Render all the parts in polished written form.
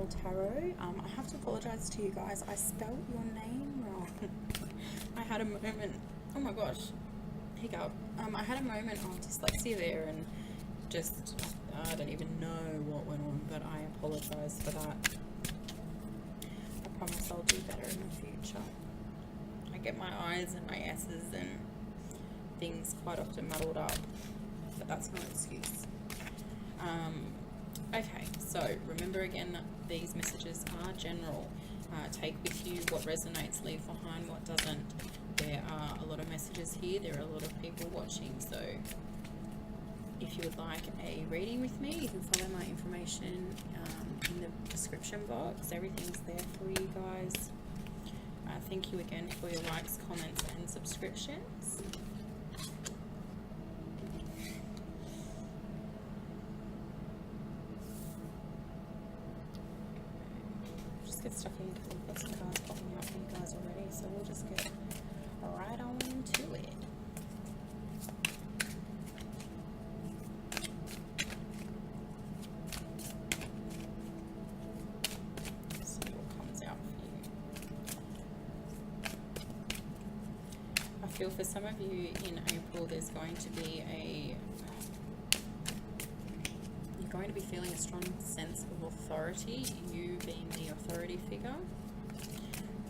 General Tarot. I have to apologize to you guys. I spelled your name wrong. I had a moment. Oh my gosh. Hiccup. I had a moment of dyslexia there and just, I don't even know what went on, but I apologize for that. I promise I'll do better in the future. I get my I's and my S's and things quite often muddled up, but that's no excuse. Okay, so remember again that these messages are general. Take with you what resonates, leave behind what doesn't. There are a lot of messages here, there are a lot of people watching, so if you would like a reading with me, you can follow my information in the description box. Everything's there for you guys. Thank you again for your likes, comments and subscriptions. Just get stuck in because I've got some cards popping up for you guys already, so we'll just get right on into it. I feel for some of you in April there's going to be you're going to be feeling a strong sense of authority, you being the authority figure.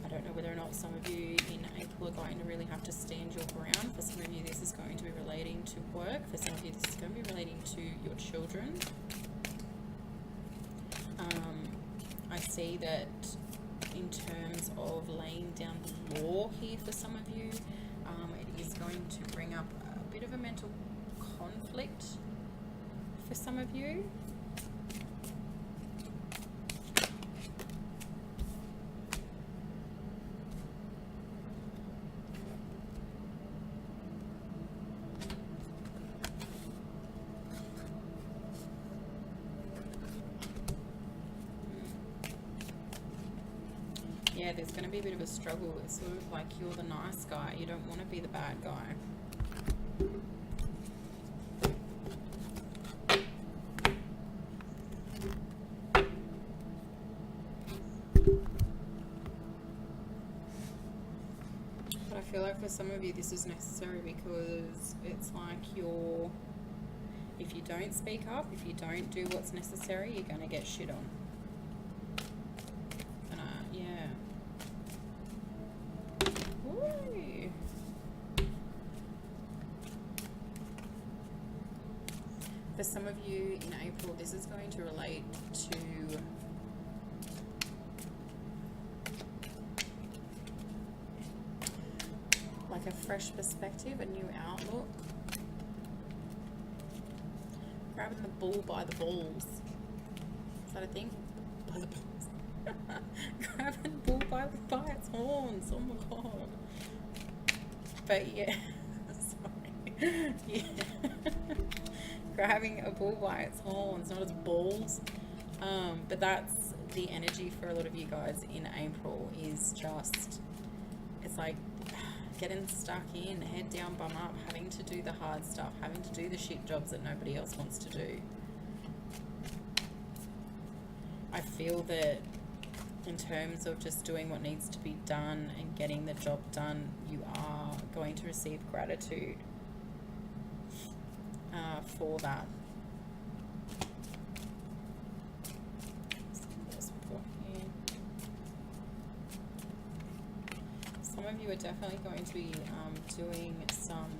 I don't know whether or not some of you in April are going to really have to stand your ground. For some of you this is going to be relating to work. For some of you this is going to be relating to your children. I see that in terms of laying down the law here for some of you, it is going to bring up a bit of a mental conflict for some of you. Yeah, there's going to be a bit of a struggle. It's sort of like you're the nice guy. You don't want to be the bad guy. But I feel like for some of you this is necessary because it's like if you don't speak up, if you don't do what's necessary, you're going to get shit on. For some of you in April, this is going to relate to like a fresh perspective, a new outlook. Grabbing the bull by the balls. Is that a thing? By the balls. Grabbing the bull by its horns. Oh my god. But yeah, sorry. Yeah. Grabbing a bull by its horns, not its balls. But that's the energy for a lot of you guys in April, is just, it's like getting stuck in, head down, bum up, having to do the hard stuff, having to do the shit jobs that nobody else wants to do. I feel that in terms of just doing what needs to be done and getting the job done, you are going to receive gratitude for that. Some of you are definitely going to be doing some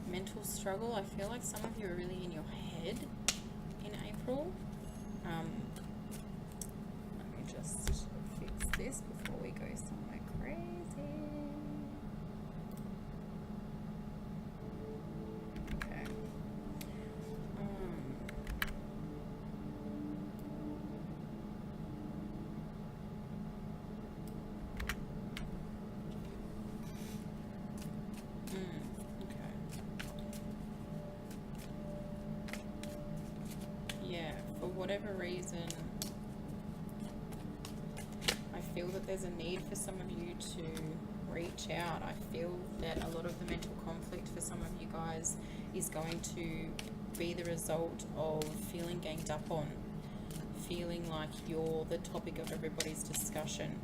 mental struggle. I feel like some of you are really in your head in April. Let me just fix this before we go somewhere crazy. For whatever reason, I feel that there's a need for some of you to reach out. I feel that a lot of the mental conflict for some of you guys is going to be the result of feeling ganged up on, feeling like you're the topic of everybody's discussion.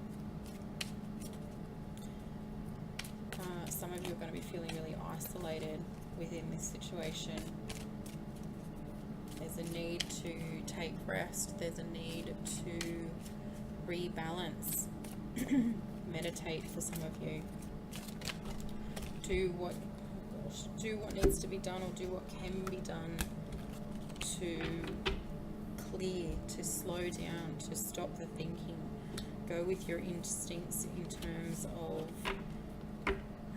Some of you are going to be feeling really isolated within this situation. There's a need to take rest. There's a need to rebalance. Meditate for some of you. Do what needs to be done, or do what can be done to clear, to slow down, to stop the thinking. Go with your instincts in terms of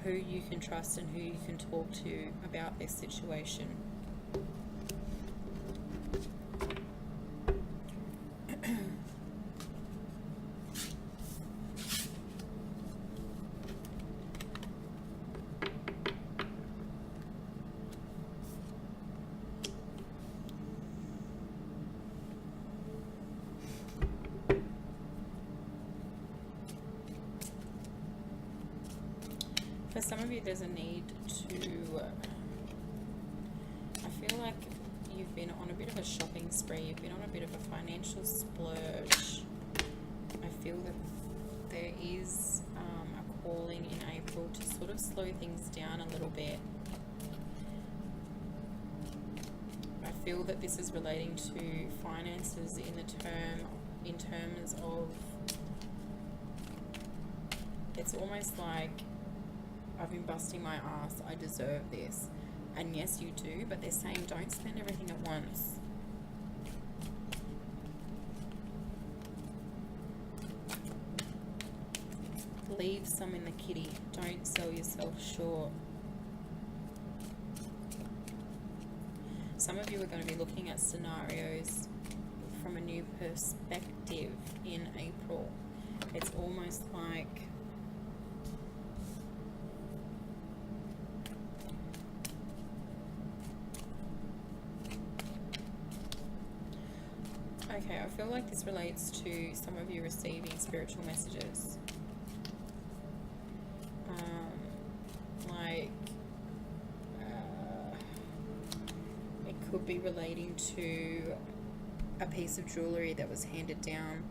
who you can trust and who you can talk to about this situation. For some of you, there's a need to, I feel like you've been on a bit of a shopping spree, you've been on a bit of a financial splurge. I feel that there is a calling in April to sort of slow things down a little bit. I feel that this is relating to finances in terms of, it's almost like, I've been busting my ass, I deserve this. And yes, you do, but they're saying don't spend everything at once. Leave some in the kitty. Don't sell yourself short. Some of you are going to be looking at scenarios from a new perspective in April. It's almost like okay, I feel like this relates to some of you receiving spiritual messages. It could be relating to a piece of jewellery that was handed down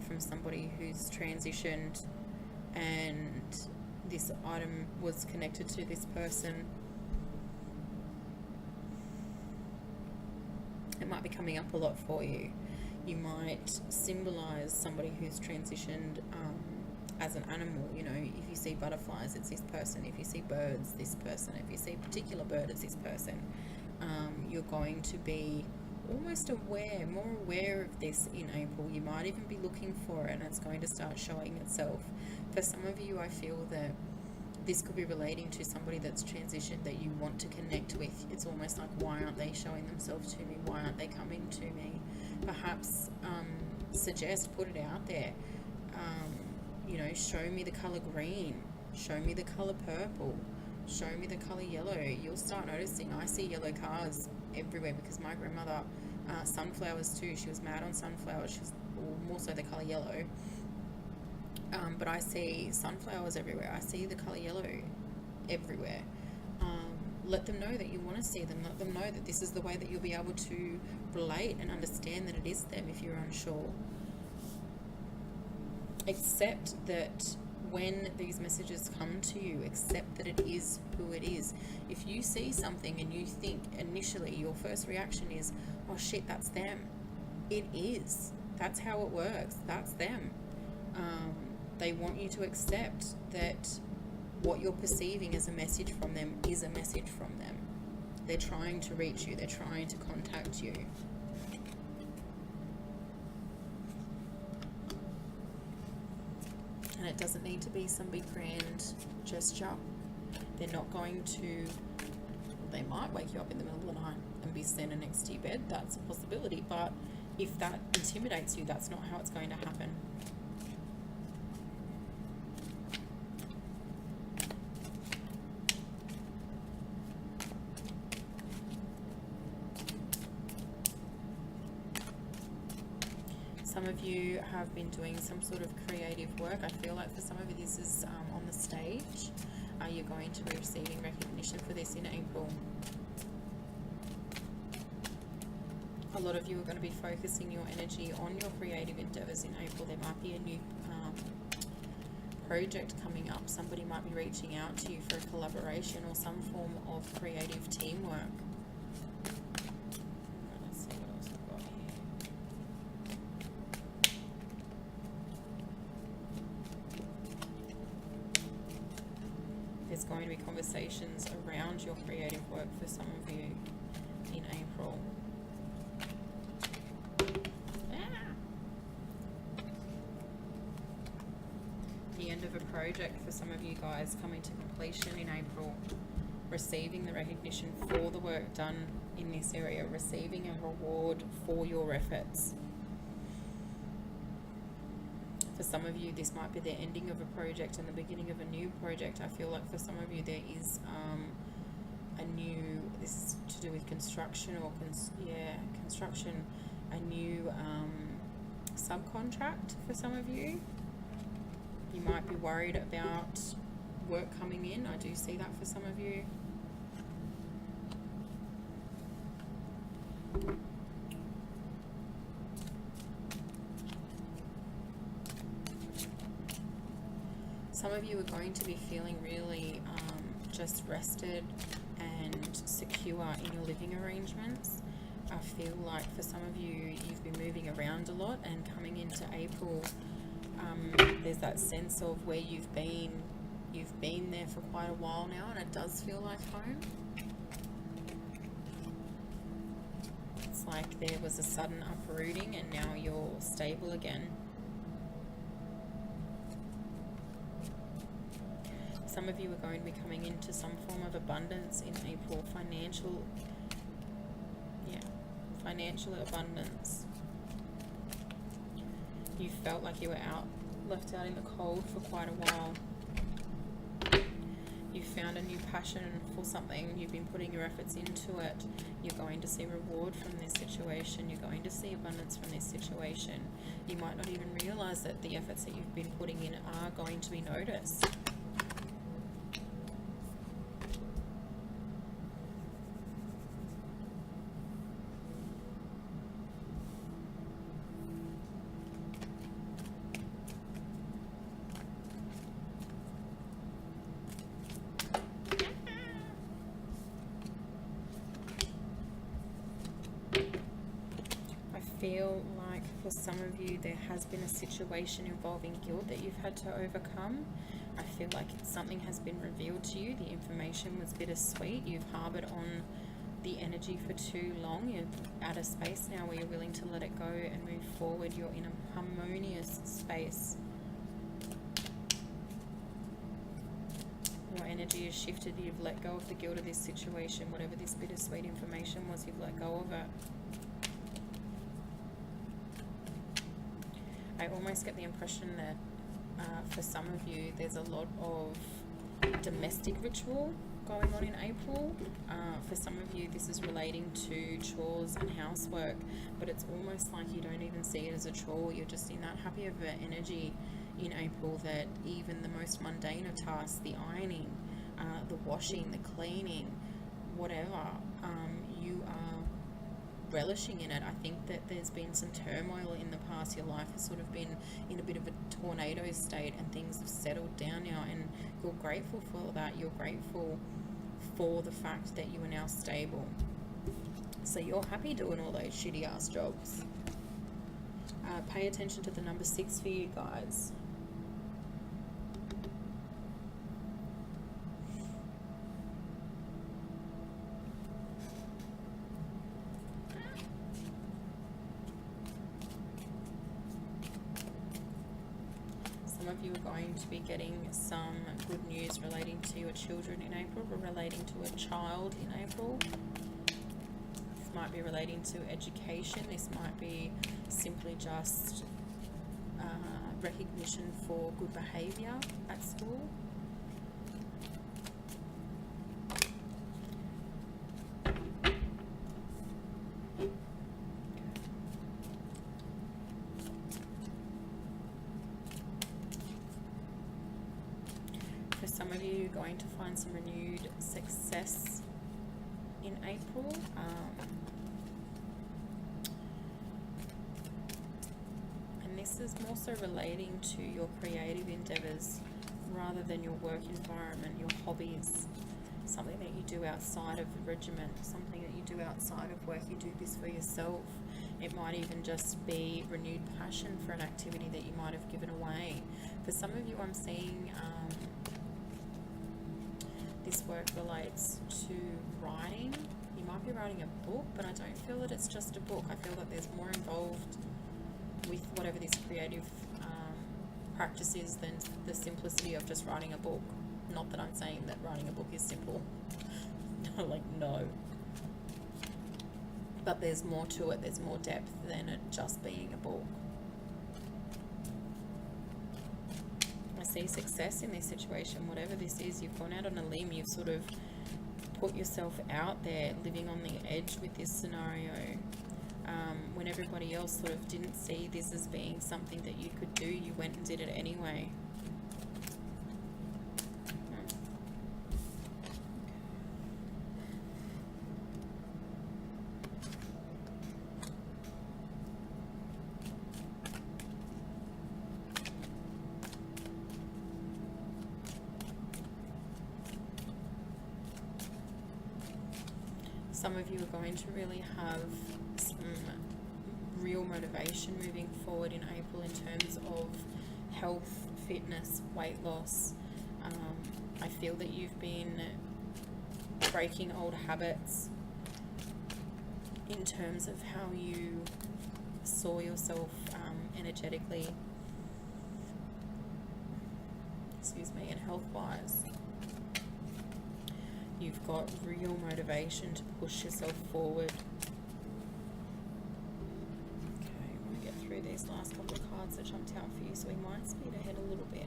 from somebody who's transitioned, and this item was connected to this person. It might be coming up a lot for you. You might symbolize somebody who's transitioned as an animal. You know, if you see butterflies, it's this person. If you see birds, this person. If you see a particular bird, it's this person. You're going to be almost more aware of this in April. You might even be looking for it, and it's going to start showing itself. For some of you, I feel that this could be relating to somebody that's transitioned that you want to connect with. It's almost like, why aren't they showing themselves to me? Why aren't they coming to me? Perhaps suggest, put it out there. You know, show me the color green. Show me the color purple. Show me the color yellow. You'll start noticing. I see yellow cars everywhere because my grandmother, sunflowers too. She was mad on sunflowers. She was more so the color yellow. But I see sunflowers everywhere. I see the color yellow everywhere. Let them know that you want to see them. Let them know that this is the way that you'll be able to relate and understand that it is them if you're unsure. Accept that when these messages come to you, accept that it is who it is. If you see something and you think initially your first reaction is, oh shit, that's them. It is. That's how it works. That's them. They want you to accept that what you're perceiving as a message from them is a message from them. They're trying to reach you. They're trying to contact you. And it doesn't need to be some big grand gesture. They're not going to, they might wake you up in the middle of the night and be standing next to your bed. That's a possibility. But if that intimidates you, that's not how it's going to happen. Some of you have been doing some sort of creative work. I feel like for some of you this is on the stage. You're going to be receiving recognition for this in April. A A lot of you are going to be focusing your energy on your creative endeavors in April. There might be a new project coming up. Somebody might be reaching out to you for a collaboration or some form of creative teamwork. Let's see what else I've got here. There's going to be conversations around your creative work for some of you in April. End of a project for some of you guys coming to completion in April, receiving the recognition for the work done in this area, receiving a reward for your efforts. For some of you, this might be the ending of a project and the beginning of a new project. I feel like for some of you there is this is to do with construction or construction, a new subcontract for some of you. You might be worried about work coming in. I do see that for some of you. Some of you are going to be feeling really just rested and secure in your living arrangements. I feel like for some of you, you've been moving around a lot, and coming into April, there's that sense of where you've been there for quite a while now, and it does feel like home. It's like there was a sudden uprooting and now you're stable again. Some of you are going to be coming into some form of abundance in April, financial abundance. You felt like you were left out in the cold for quite a while. You found a new passion for something. You've been putting your efforts into it. You're going to see reward from this situation. You're going to see abundance from this situation. You might not even realize that the efforts that you've been putting in are going to be noticed. Feel like for some of you there has been a situation involving guilt that you've had to overcome. I feel like something has been revealed to you. The information was bittersweet. You've harbored on the energy for too long. You're at a space now where you're willing to let it go and move forward. You're in a harmonious space. Your energy has shifted. You've let go of the guilt of this situation. Whatever this bittersweet information was, you've let go of it. I almost get the impression that for some of you there's a lot of domestic ritual going on in April. For some of you this is relating to chores and housework, but it's almost like you don't even see it as a chore. You're just in that happy of an energy in April that even the most mundane of tasks, the ironing, the washing, the cleaning, whatever, you are relishing in it. I think that there's been some turmoil in the past. Your life has sort of been in a bit of a tornado state and things have settled down now, and you're grateful for that. You're grateful for the fact that you are now stable. So you're happy doing all those shitty ass jobs. Pay attention to the number 6 for you guys. Of you are going to be getting some good news relating to your children in April, or relating to a child in April. This might be relating to education. This might be simply just recognition for good behaviour at school. For some of you, you're going to find some renewed success in April. this is more so relating to your creative endeavors rather than your work environment, your hobbies, something that you do outside of the regiment, something that you do outside of work. You do this for yourself. It might even just be renewed passion for an activity that you might have given away. For some of you, I'm seeing this work relates to writing. You might be writing a book, but I don't feel that it's just a book. I feel that there's more involved with whatever this creative practice is than the simplicity of just writing a book. Not that I'm saying that writing a book is simple. Like, no. But there's more to it. There's more depth than it just being a book. I see success in this situation. Whatever this is, you've gone out on a limb. You've sort of put yourself out there, living on the edge with this scenario. When everybody else sort of didn't see this as being something that you could do, you went and did it anyway. Some of you are going to really have some real motivation moving forward in April in terms of health, fitness, weight loss. I feel that you've been breaking old habits in terms of how you saw yourself energetically, and health-wise. You've got real motivation to push yourself forward. Okay, I'm going to get through these last couple of cards that jumped out for you, so we might speed ahead a little bit.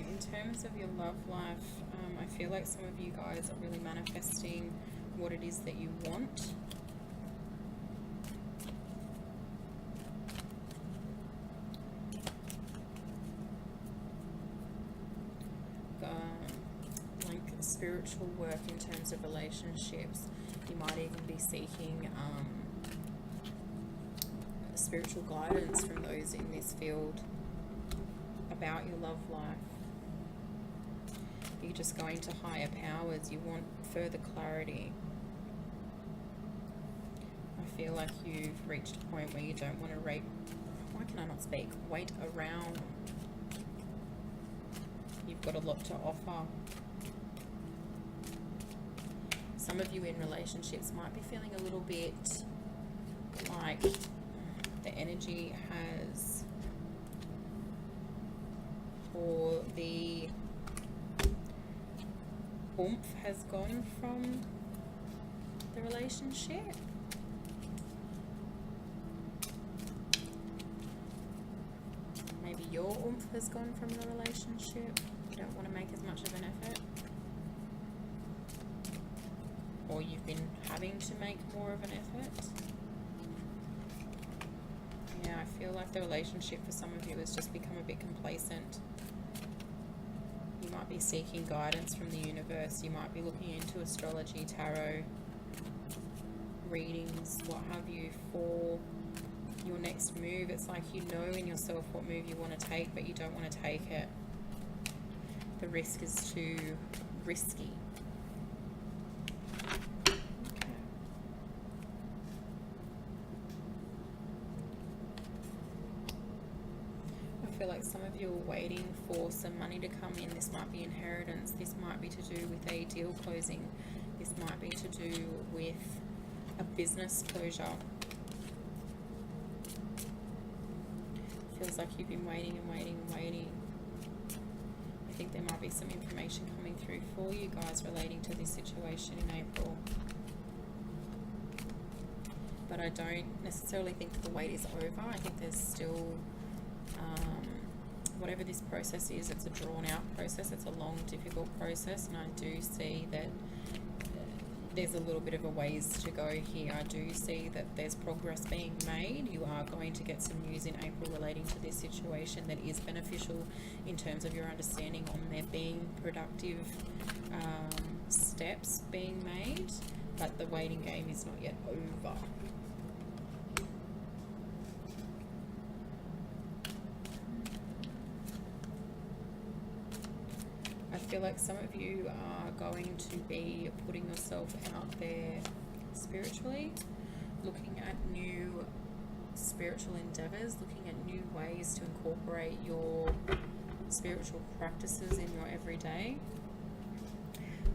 In terms of your love life, I feel like some of you guys are really manifesting what it is that you want. Like spiritual work in terms of relationships. You might even be seeking spiritual guidance from those in this field about your love life. You're just going to higher powers. You want further clarity. I feel like you've reached a point where you don't want to wait around. You've got a lot to offer. Some of you in relationships might be feeling a little bit like the energy has, or the oomph has gone from the relationship. Maybe your oomph has gone from the relationship. You don't want to make as much of an effort. Or you've been having to make more of an effort. Yeah, I feel like the relationship for some of you has just become a bit complacent. You might be seeking guidance from the universe. You might be looking into astrology, tarot, readings, what have you, for your next move. It's like you know in yourself what move you want to take, but you don't want to take it. The risk is too risky. Like some of you are waiting for some money to come in. This might be inheritance. This might be to do with a deal closing. This might be to do with a business closure. Feels like you've been waiting and waiting and waiting. I think there might be some information coming through for you guys relating to this situation in April. But I don't necessarily think that the wait is over. I think there's still whatever this process is, it's a drawn out process, it's a long, difficult process, and I do see that there's a little bit of a ways to go here. I do see that there's progress being made. You are going to get some news in April relating to this situation that is beneficial in terms of your understanding on there being productive steps being made, but the waiting game is not yet over. I feel like some of you are going to be putting yourself out there spiritually, looking at new spiritual endeavors, looking at new ways to incorporate your spiritual practices in your everyday.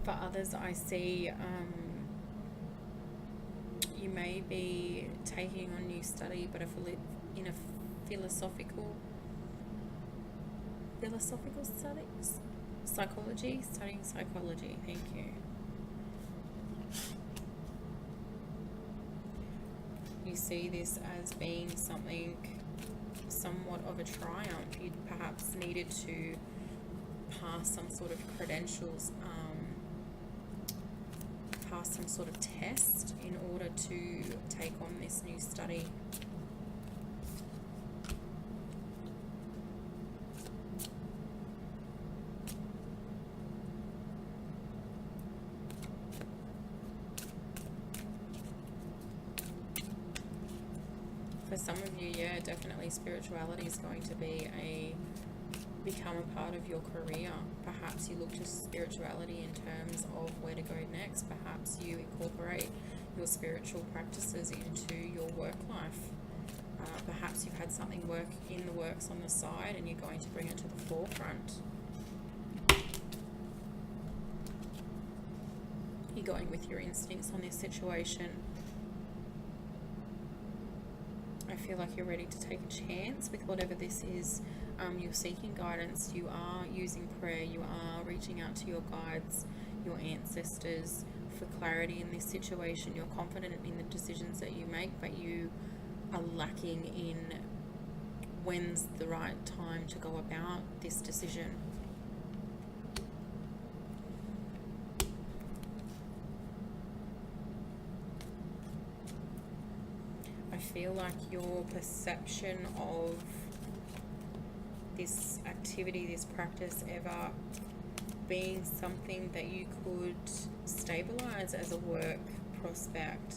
For others, I see you may be taking on new study, but in a philosophical studies. Studying psychology, thank you. You see this as being something somewhat of a triumph. You perhaps needed to pass some sort of credentials, pass some sort of test in order to take on this new study. For some of you, yeah, definitely spirituality is going to become a part of your career. Perhaps you look to spirituality in terms of where to go next. Perhaps you incorporate your spiritual practices into your work life. Perhaps you've had something in the works on the side and you're going to bring it to the forefront. You're going with your instincts on this situation. I feel like you're ready to take a chance with whatever this is. You're seeking guidance, you are using prayer, you are reaching out to your guides, your ancestors for clarity in this situation. You're confident in the decisions that you make, but you are lacking in when's the right time to go about this decision. I feel like your perception of this activity, this practice ever being something that you could stabilize as a work prospect,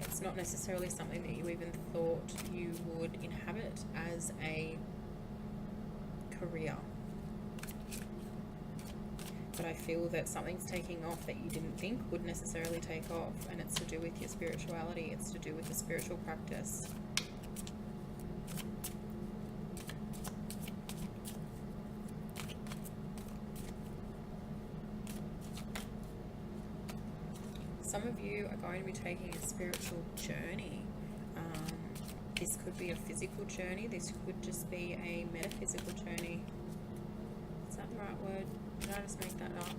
it's not necessarily something that you even thought you would inhabit as a career. But I feel that something's taking off that you didn't think would necessarily take off, and it's to do with your spirituality, it's to do with the spiritual practice. Some of you are going to be taking a spiritual journey. This could be a physical journey, this could just be a metaphysical journey. Is that the right word? Did I just make that up?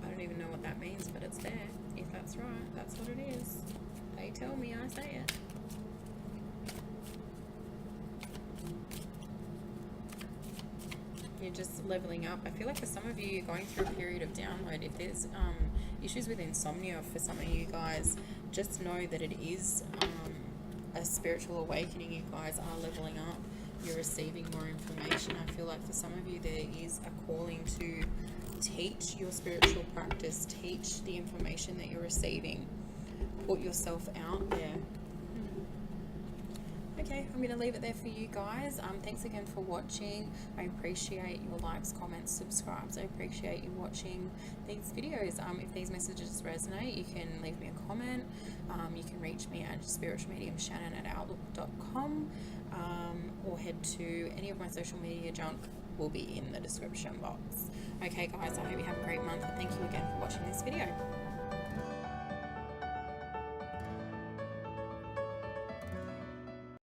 I don't even know what that means, but it's there. If that's right, that's what it is. They tell me, I say it. You're just leveling up. I feel like for some of you, you're going through a period of download. If there's issues with insomnia for some of you guys, just know that it is a spiritual awakening. You guys are leveling up. You're receiving more information. I feel like for some of you there is a calling to teach your spiritual practice, teach the information that you're receiving, put yourself out there. Okay, I'm going to leave it there for you guys. Thanks again for watching. I appreciate your likes, comments, subscribes. I appreciate you watching these videos. If these messages resonate, you can leave me a comment. You can reach me at spiritualmediumshannon@outlook.com, or head to any of my social media junk will be in the description box. Okay guys, I hope you have a great month. Thank you again for watching this video.